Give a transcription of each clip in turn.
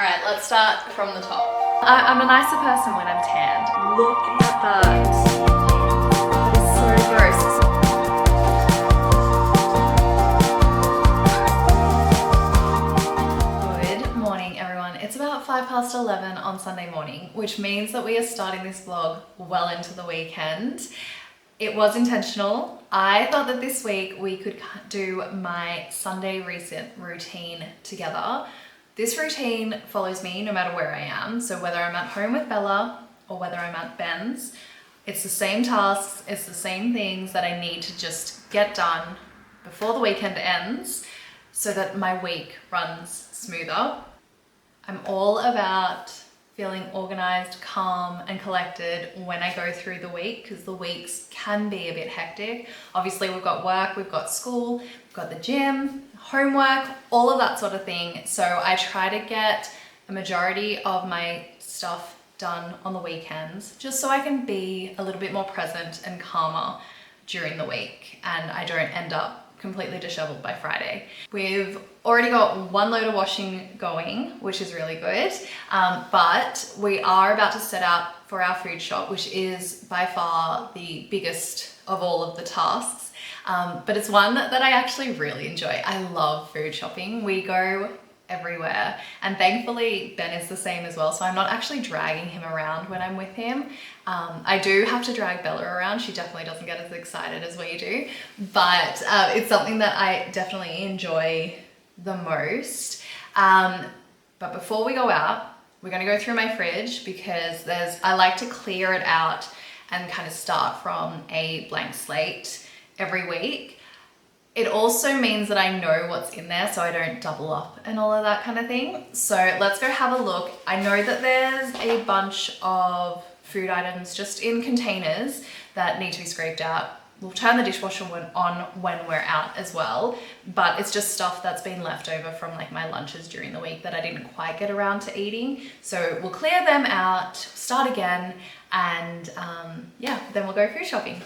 All right, let's start from the top. I'm a nicer person when I'm tanned. Look at that. It's so gross. Good morning, everyone. It's about 11:05 on Sunday morning, which means that we are starting this vlog well into the weekend. It was intentional. I thought that this week we could do my Sunday reset routine together. This routine follows me no matter where I am. So whether I'm at home with Bella or whether I'm at Ben's, it's the same tasks, it's the same things that I need to just get done before the weekend ends so that my week runs smoother. I'm all about feeling organized, calm, and collected when I go through the week, because the weeks can be a bit hectic. Obviously, we've got work, we've got school, we've got the gym, homework, all of that sort of thing. So I try to get a majority of my stuff done on the weekends, just so I can be a little bit more present and calmer during the week, and I don't end up completely disheveled by Friday. We've already got one load of washing going, which is really good, but we are about to set out for our food shop, which is by far the biggest of all of the tasks, but it's one that I actually really enjoy. I love food shopping. We go everywhere, and thankfully Ben is the same as well, so I'm not actually dragging him around when I'm with him. I do have to drag Bella around. She definitely doesn't get as excited as we do, but it's something that I definitely enjoy the most. But before we go out, we're going to go through my fridge, because I like to clear it out and kind of start from a blank slate every week. It also means that I know what's in there, so I don't double up and all of that kind of thing. So let's go have a look. I know that there's a bunch of food items just in containers that need to be scraped out. We'll turn the dishwasher on when we're out as well, but it's just stuff that's been left over from like my lunches during the week that I didn't quite get around to eating. So we'll clear them out, start again, and yeah, then we'll go food shopping.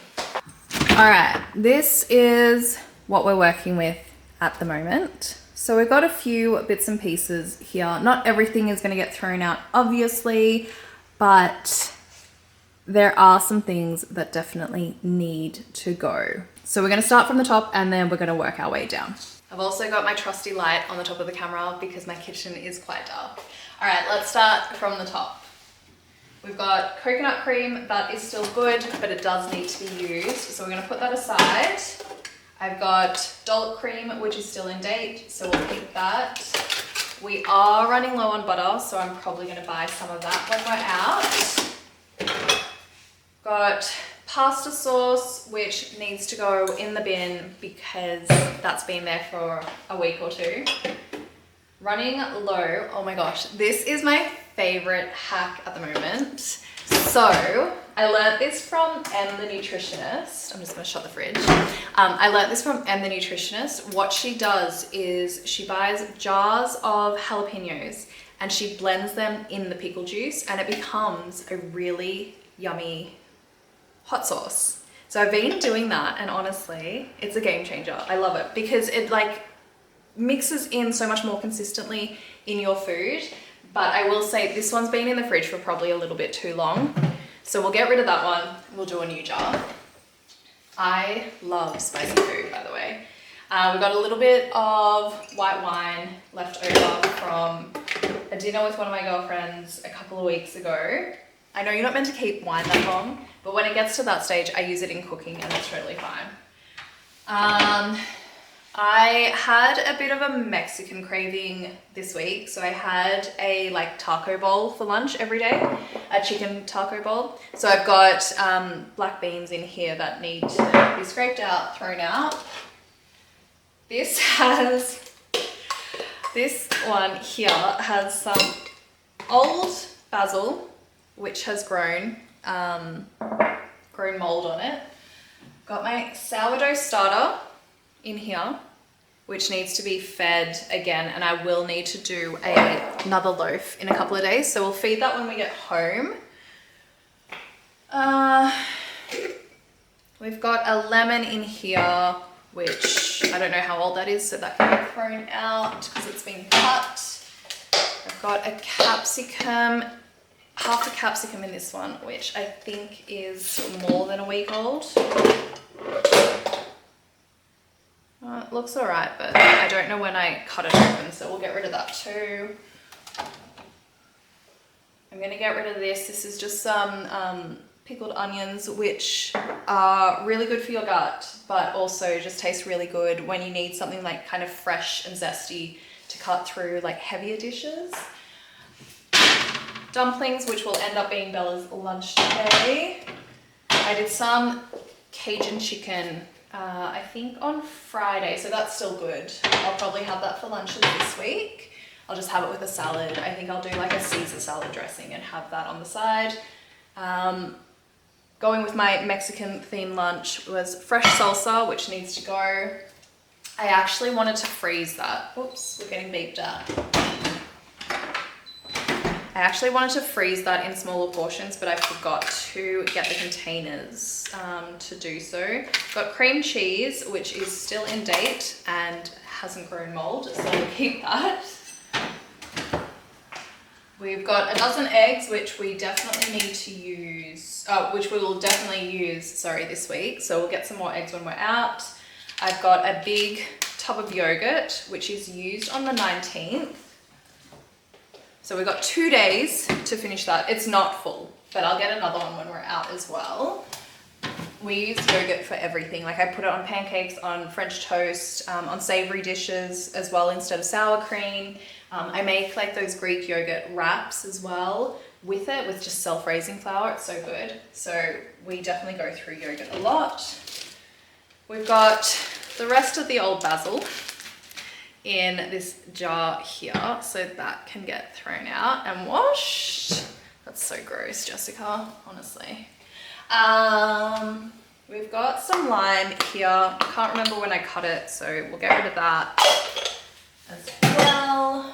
All right, this is what we're working with at the moment. So we've got a few bits and pieces here. Not everything is going to get thrown out, obviously, but there are some things that definitely need to go. So we're going to start from the top and then we're going to work our way down. I've also got my trusty light on the top of the camera because my kitchen is quite dark. All right, let's start from the top. We've got coconut cream that is still good, but it does need to be used. So we're going to put that aside. I've got dollop cream, which is still in date, so we'll keep that. We are running low on butter, so I'm probably going to buy some of that when we're out. Got pasta sauce, which needs to go in the bin because that's been there for a week or two. Running low, oh my gosh, this is my favorite hack at the moment. So I learned this from Em the nutritionist. I'm just gonna shut the fridge. I learned this from Em the nutritionist. What she does is she buys jars of jalapenos and she blends them in the pickle juice, and it becomes a really yummy hot sauce. So I've been doing that, and honestly, it's a game changer. I love it because it like mixes in so much more consistently in your food. But I will say this one's been in the fridge for probably a little bit too long. So we'll get rid of that one. We'll do a new jar. I love spicy food, by the way. We've got a little bit of white wine left over from a dinner with one of my girlfriends a couple of weeks ago. I know you're not meant to keep wine that long, but when it gets to that stage, I use it in cooking and it's totally fine. I had a bit of a Mexican craving this week. So I had a like taco bowl for lunch every day, a chicken taco bowl. So I've got black beans in here that need to be scraped out, thrown out. This one here has some old basil, which has grown mold on it. Got my sourdough starter in here, which needs to be fed again, and I will need to do another loaf in a couple of days, so we'll feed that when we get home. We've got a lemon in here, which I don't know how old that is, so that can be thrown out because it's been cut. I've got a capsicum, half a capsicum in this one, which I think is more than a week old. It looks all right, but I don't know when I cut it open, so we'll get rid of that too. I'm gonna get rid of this. This is just some pickled onions, which are really good for your gut, but also just taste really good when you need something like kind of fresh and zesty to cut through like heavier dishes. Dumplings, which will end up being Bella's lunch today. I did some Cajun chicken, I think on Friday, so that's still good. I'll probably have that for lunches this week. I'll just have it with a salad. I think I'll do like a Caesar salad dressing and have that on the side. Going with my Mexican themed lunch was fresh salsa, which needs to go. I actually wanted to freeze that. Oops, we're getting beeped at. I actually wanted to freeze that in smaller portions, but I forgot to get the containers to do so. Got cream cheese, which is still in date and hasn't grown mold, so we'll keep that. We've got a dozen eggs, which we definitely need to use, which we will definitely use, sorry, this week. So we'll get some more eggs when we're out. I've got a big tub of yogurt, which is used on the 19th. So we've got 2 days to finish that. It's not full, but I'll get another one when we're out as well. We use yogurt for everything. Like I put it on pancakes, on French toast, on savory dishes as well instead of sour cream. I make like those Greek yogurt wraps as well with it, with just self-raising flour. It's so good. So we definitely go through yogurt a lot. We've got the rest of the old basil in this jar here, so that can get thrown out and washed. That's so gross, Jessica, honestly. We've got some lime here. I can't remember when I cut it, so we'll get rid of that as well.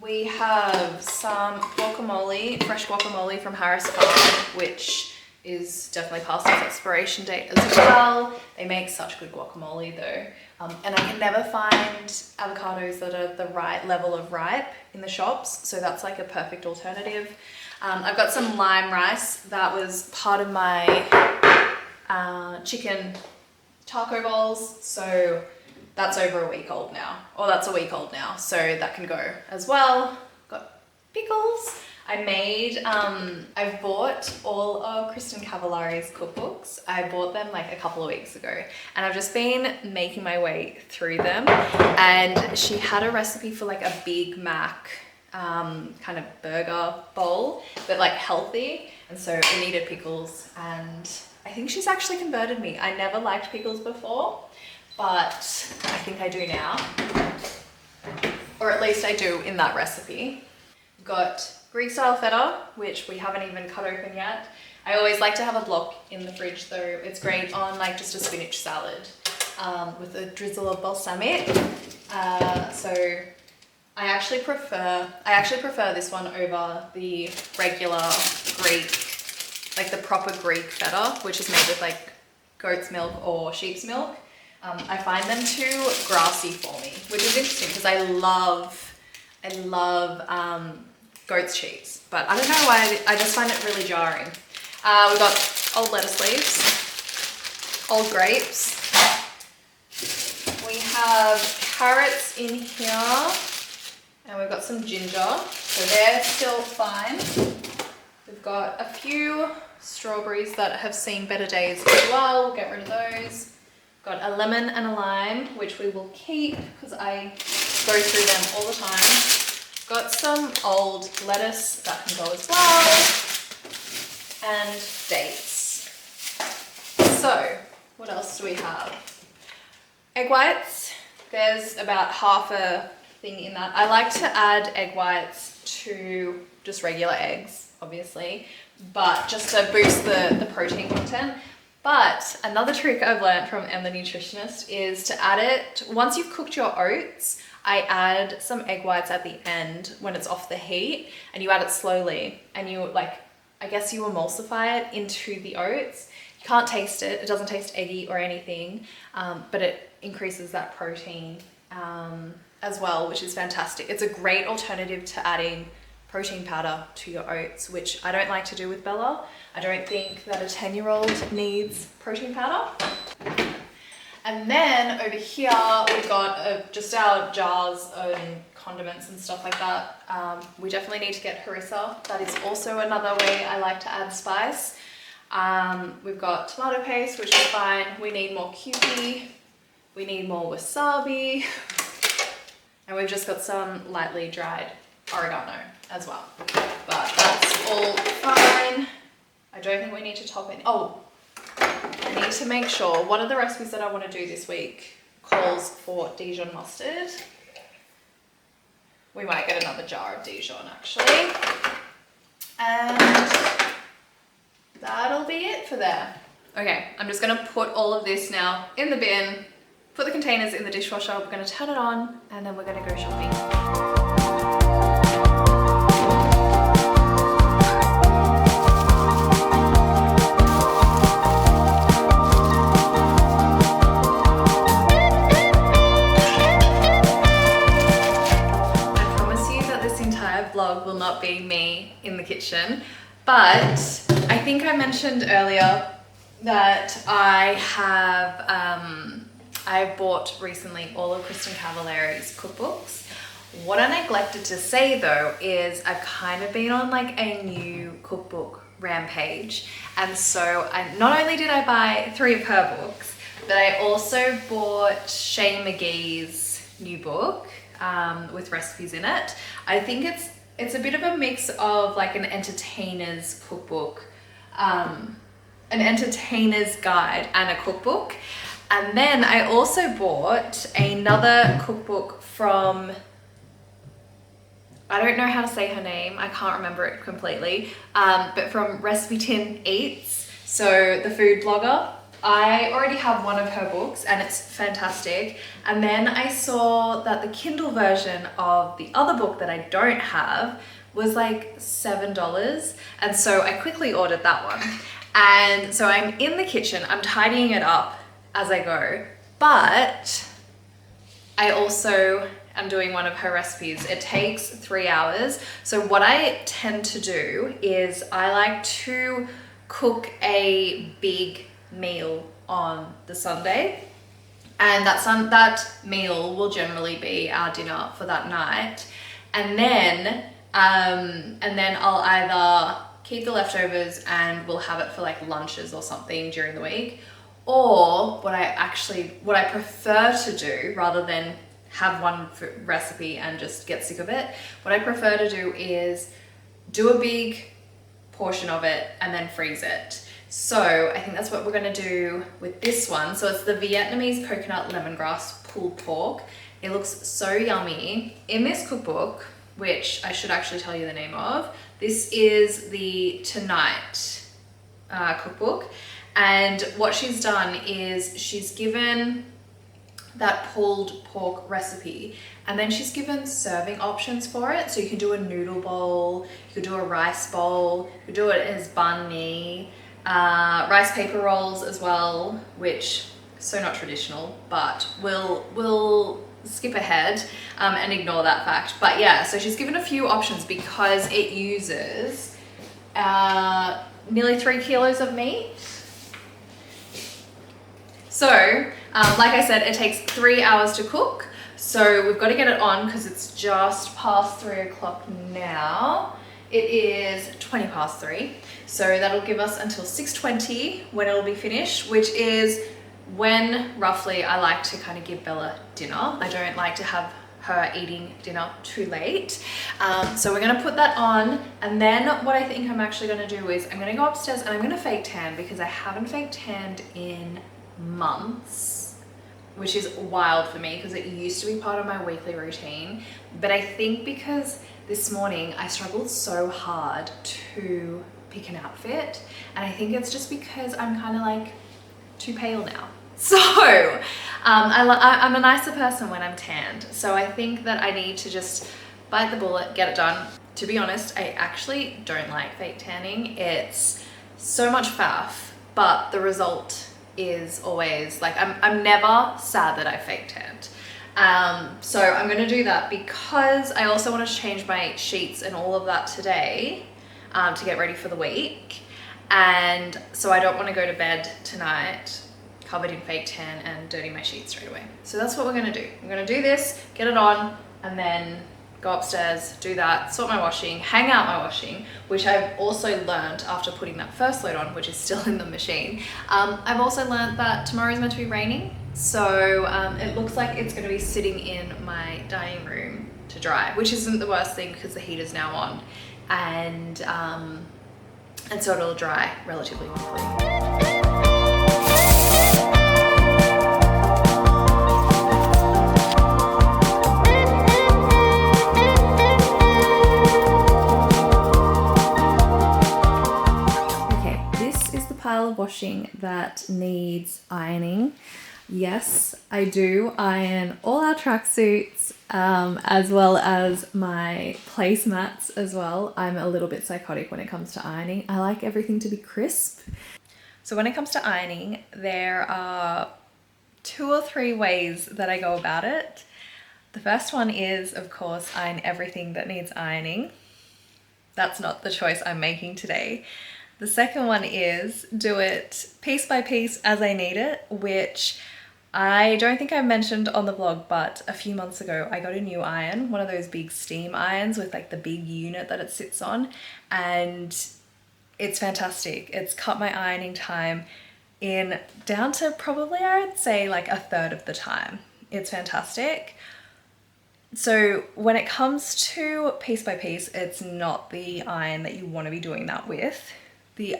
We have some guacamole, fresh guacamole from Harris Farm, which is definitely past its expiration date as well. They make such good guacamole though. And I can never find avocados that are the right level of ripe in the shops, so that's like a perfect alternative. I've got some lime rice that was part of my chicken taco bowls, so that's over a week old now, or that's a week old now, so that can go as well. Got pickles. I've bought all of Kristen Cavallari's cookbooks. I bought them like a couple of weeks ago, and I've just been making my way through them, and she had a recipe for like a Big Mac kind of burger bowl, but like healthy, and so it needed pickles, and I think she's actually converted me. I never liked pickles before, but I think I do now, or at least I do in that recipe. Got Greek style feta, which we haven't even cut open yet. I always like to have a block in the fridge though. It's great on like just a spinach salad with a drizzle of balsamic. So I actually prefer this one over the regular Greek, like the proper Greek feta, which is made with like goat's milk or sheep's milk. I find them too grassy for me, which is interesting because I love goat's cheese, but I don't know why, I just find it really jarring. We've got old lettuce leaves, old grapes. We have carrots in here, and we've got some ginger, so they're still fine. We've got a few strawberries that have seen better days as well. We'll get rid of those. Got a lemon and a lime, which we will keep because I go through them all the time. Got some old lettuce that can go as well, and dates. So, what else do we have? Egg whites. There's about half a thing in that. I like to add egg whites to just regular eggs, obviously, but just to boost the protein content. But another trick I've learned from Em the nutritionist is to add it, once you've cooked your oats, I add some egg whites at the end when it's off the heat, and you add it slowly, and you I guess you emulsify it into the oats. You can't taste it, it doesn't taste eggy or anything, but it increases that protein as well, which is fantastic. It's a great alternative to adding protein powder to your oats, which I don't like to do with Bella. I don't think that a 10-year-old needs protein powder. And then over here, we've got just our jars and condiments and stuff like that. We definitely need to get harissa. That is also another way I like to add spice. We've got tomato paste, which is fine. We need more Kewpie. We need more wasabi. And we've just got some lightly dried oregano as well. But that's all fine. I don't think we need to top any. Oh, I need to make sure one of the recipes that I want to do this week calls for Dijon mustard. We might get another jar of Dijon actually. And that'll be it for there. Okay, I'm just gonna put all of this now in the bin, put the containers in the dishwasher, we're gonna turn it on, and then we're gonna go shopping. Vlog will not be me in the kitchen, but I think I mentioned earlier that I bought recently all of Kristen Cavallari's cookbooks. What I neglected to say though is I've kind of been on like a new cookbook rampage, and so not only did I buy 3 of her books, but I also bought Shane McGee's new book with recipes in it. I think it's a bit of a mix of like an entertainer's cookbook, an entertainer's guide and a cookbook. And then I also bought another cookbook from, I don't know how to say her name, I can't remember it completely, but from Recipe Tin Eats, so the food blogger. I already have one of her books and it's fantastic. And then I saw that the Kindle version of the other book that I don't have was like $7. And so I quickly ordered that one. And so I'm in the kitchen, I'm tidying it up as I go, but I also am doing one of her recipes. It takes 3 hours. So what I tend to do is I like to cook a big meal on the Sunday, and that meal will generally be our dinner for that night, and then I'll either keep the leftovers and we'll have it for like lunches or something during the week, or what I prefer to do, rather than have one recipe and just get sick of it, what I prefer to do is do a big portion of it and then freeze it. So I think that's what we're gonna do with this one. So it's the Vietnamese coconut lemongrass pulled pork. It looks so yummy. In this cookbook, which I should actually tell you the name of, this is the Tonight cookbook. And what she's done is she's given that pulled pork recipe, and then she's given serving options for it. So you can do a noodle bowl, you could do a rice bowl, you could do it as banh mi, rice paper rolls as well, which so not traditional, but we'll skip ahead and ignore that fact. But yeah, so she's given a few options because it uses nearly 3 kilos of meat. So like I said, it takes 3 hours to cook. So we've got to get it on because it's just past 3 o'clock now. It is 20 past 3. So that'll give us until 6:20 when it'll be finished, which is when roughly I like to kind of give Bella dinner. I don't like to have her eating dinner too late. So we're gonna put that on, and then what I think I'm actually gonna do is I'm gonna go upstairs and I'm gonna fake tan, because I haven't fake tanned in months, which is wild for me because it used to be part of my weekly routine. But I think because this morning I struggled so hard to pick an outfit, and I think it's just because I'm kind of like too pale now. So I'm a nicer person when I'm tanned. So I think that I need to just bite the bullet, get it done. To be honest, I actually don't like fake tanning. It's so much faff, but the result is always like, I'm never sad that I fake tanned. So I'm going to do that because I also want to change my sheets and all of that today to get ready for the week. And so I don't want to go to bed tonight covered in fake tan and dirty my sheets straight away. So that's what we're going to do. I'm going to do this, get it on, and then go upstairs, do that, sort my washing, hang out my washing, which I've also learned after putting that first load on, which is still in the machine. I've also learned that tomorrow is meant to be raining. So it looks like it's going to be sitting in my dining room to dry, which isn't the worst thing because the heat is now on. And so it'll dry relatively quickly. Pile of washing that needs ironing. Yes, I do iron all our tracksuits as well as my placemats as well. I'm a little bit psychotic when it comes to ironing. I like everything to be crisp. So when it comes to ironing, there are 2 or 3 ways that I go about it. The first one is, of course, iron everything that needs ironing. That's not the choice I'm making today. The second one is do it piece by piece as I need it, which I don't think I mentioned on the blog, but a few months ago I got a new iron, one of those big steam irons with like the big unit that it sits on, and it's fantastic. It's cut my ironing time in down to probably, I would say, like 1/3 of the time. It's fantastic. So when it comes to piece by piece, it's not the iron that you want to be doing that with. The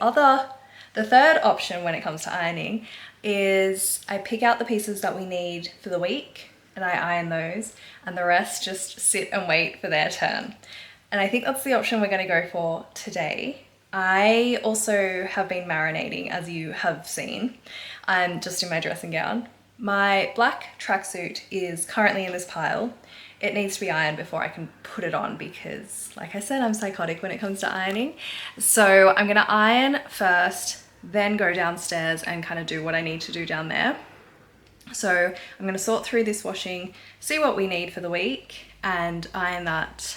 third option when it comes to ironing is I pick out the pieces that we need for the week and I iron those, and the rest just sit and wait for their turn. And I think that's the option we're going to go for today. I also have been marinating, as you have seen. I'm just in my dressing gown. My black tracksuit is currently in this pile. It needs to be ironed before I can put it on because, like I said, I'm psychotic when it comes to ironing. So I'm gonna iron first, then go downstairs and kind of do what I need to do down there. So I'm gonna sort through this washing, see what we need for the week, and iron that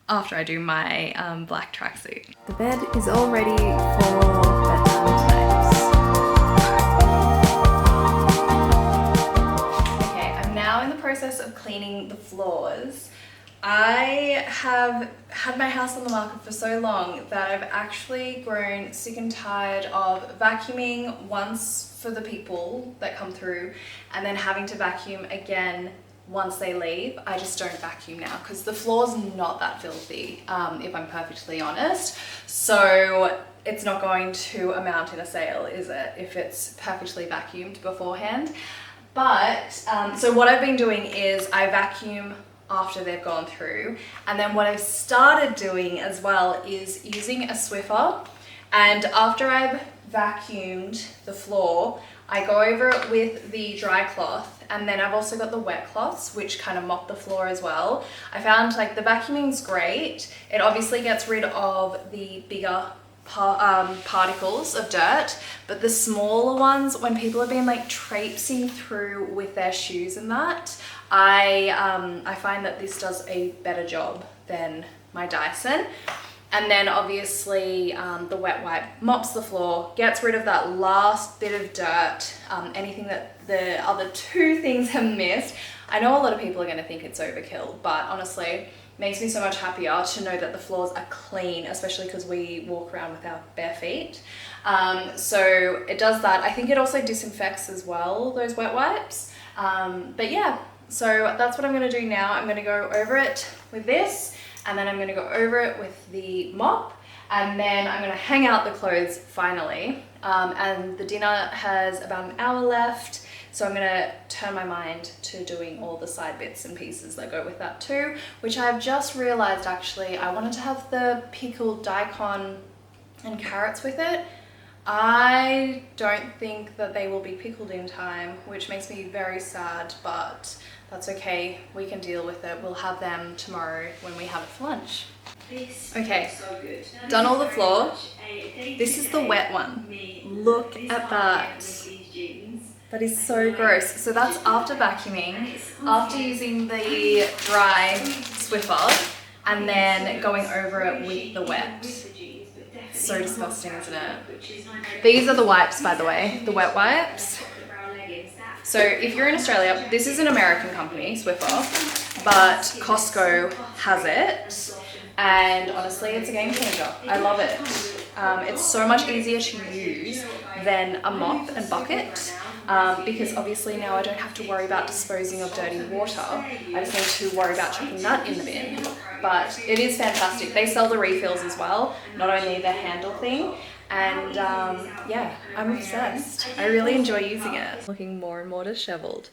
after I do my black tracksuit. The bed is all ready for bedtime tonight. Process of cleaning the floors. I have had my house on the market for so long that I've actually grown sick and tired of vacuuming once for the people that come through and then having to vacuum again once they leave. I just don't vacuum now because the floor's not that filthy, if I'm perfectly honest. So it's not going to amount in a sale, is it, if it's perfectly vacuumed beforehand? But, so what I've been doing is I vacuum after they've gone through. And then what I've started doing as well is using a Swiffer. And after I've vacuumed the floor, I go over it with the dry cloth. And then I've also got the wet cloths, which kind of mop the floor as well. I found like the vacuuming's great. It obviously gets rid of the bigger particles of dirt, but the smaller ones, when people have been like traipsing through with their shoes and that, I find that this does a better job than my Dyson. And then obviously the wet wipe mops the floor, gets rid of that last bit of dirt, anything that the other 2 things have missed. I know a lot of people are going to think it's overkill, but honestly, makes me so much happier to know that the floors are clean, especially because we walk around with our bare feet. So it does that. I think it also disinfects as well, those wet wipes. But yeah, so that's what I'm going to do now. I'm going to go over it with this, and then I'm going to go over it with the mop, and then I'm going to hang out the clothes finally. And the dinner has about an hour left. So I'm going to turn my mind to doing all the side bits and pieces that go with that too, which I've just realized actually I wanted to have the pickled daikon and carrots with it. I don't think that they will be pickled in time, which makes me very sad, but that's okay. We can deal with it. We'll have them tomorrow when we have it for lunch. Okay, so good. Done all the floor. This is the wet one. Look at that. That is so gross. So that's after vacuuming, after using the dry Swiffer, and then going over it with the wet. So disgusting, isn't it? These are the wipes, by the way, the wet wipes. So if you're in Australia, this is an American company, Swiffer, but Costco has it. And honestly, it's a game changer. I love it. It's so much easier to use than a mop and bucket. Because obviously now I don't have to worry about disposing of dirty water. I just need to worry about chucking that in the bin. But it is fantastic. They sell the refills as well, not only the handle thing. And yeah, I'm obsessed. I really enjoy using it. Looking more and more disheveled.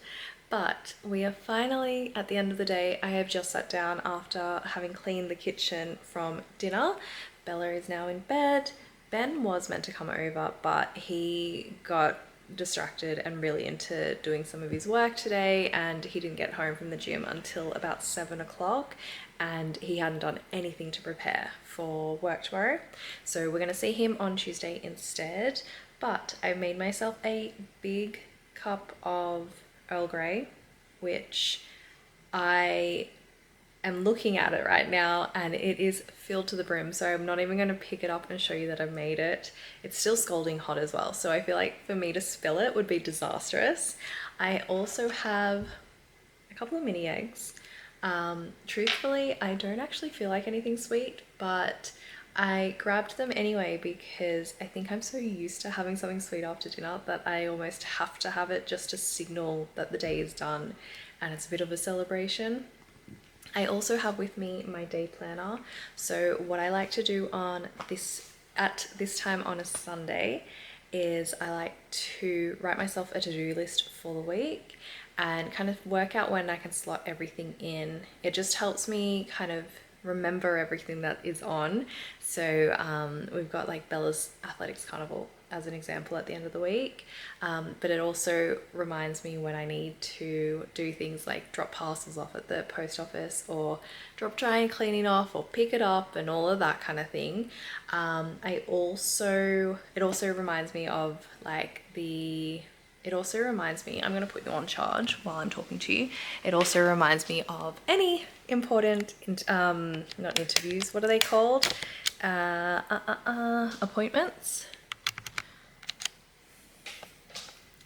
But we are finally at the end of the day. I have just sat down after having cleaned the kitchen from dinner. Bella is now in bed. Ben was meant to come over, but he got distracted and really into doing some of his work today, and he didn't get home from the gym until about 7 o'clock, and he hadn't done anything to prepare for work tomorrow. So we're going to see him on Tuesday instead. But I made myself a big cup of Earl Grey, which I am looking at it right now, and it is filled to the brim, so I'm not even going to pick it up and show you that I've made it. It's still scalding hot as well, so I feel like for me to spill it would be disastrous. I also have a couple of mini eggs. Truthfully, I don't actually feel like anything sweet, but I grabbed them anyway because I think I'm so used to having something sweet after dinner that I almost have to have it just to signal that the day is done and it's a bit of a celebration. I also have with me my day planner. So what I like to do at this time on a Sunday is I like to write myself a to-do list for the week and kind of work out when I can slot everything in. It just helps me kind of remember everything that is on. So we've got like Bella's athletics carnival as an example at the end of the week, but it also reminds me when I need to do things like drop parcels off at the post office or drop dry cleaning off or pick it up and all of that kind of thing. It also reminds me of I'm going to put you on charge while I'm talking to you. It also reminds me of any important, not interviews, what are they called? Appointments.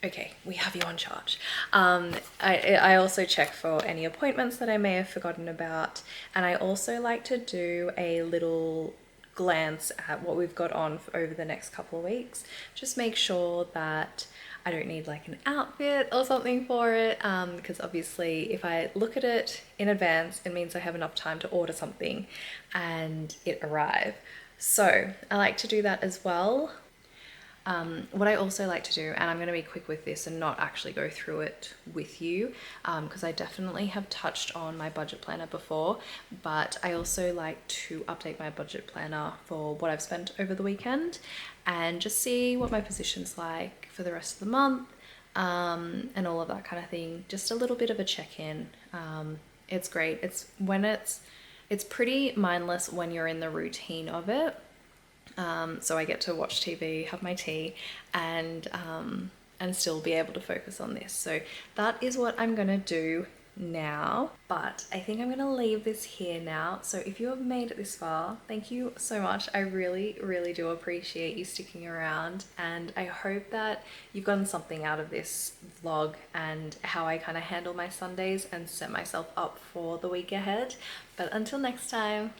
Okay, we have you on charge. I also check for any appointments that I may have forgotten about. And I also like to do a little glance at what we've got on over the next couple of weeks. Just make sure that I don't need like an outfit or something for it, because obviously if I look at it in advance, it means I have enough time to order something and it arrive. So I like to do that as well. What I also like to do, and I'm going to be quick with this and not actually go through it with you, because I definitely have touched on my budget planner before, but I also like to update my budget planner for what I've spent over the weekend and just see what my position's like for the rest of the month, and all of that kind of thing. Just a little bit of a check-in. It's great. It's pretty mindless when you're in the routine of it. So I get to watch TV, have my tea, and still be able to focus on this. So that is what I'm gonna do now, but I think I'm gonna leave this here now. So if you have made it this far, thank you so much. I really, really do appreciate you sticking around, and I hope that you've gotten something out of this vlog and how I kind of handle my Sundays and set myself up for the week ahead. But until next time,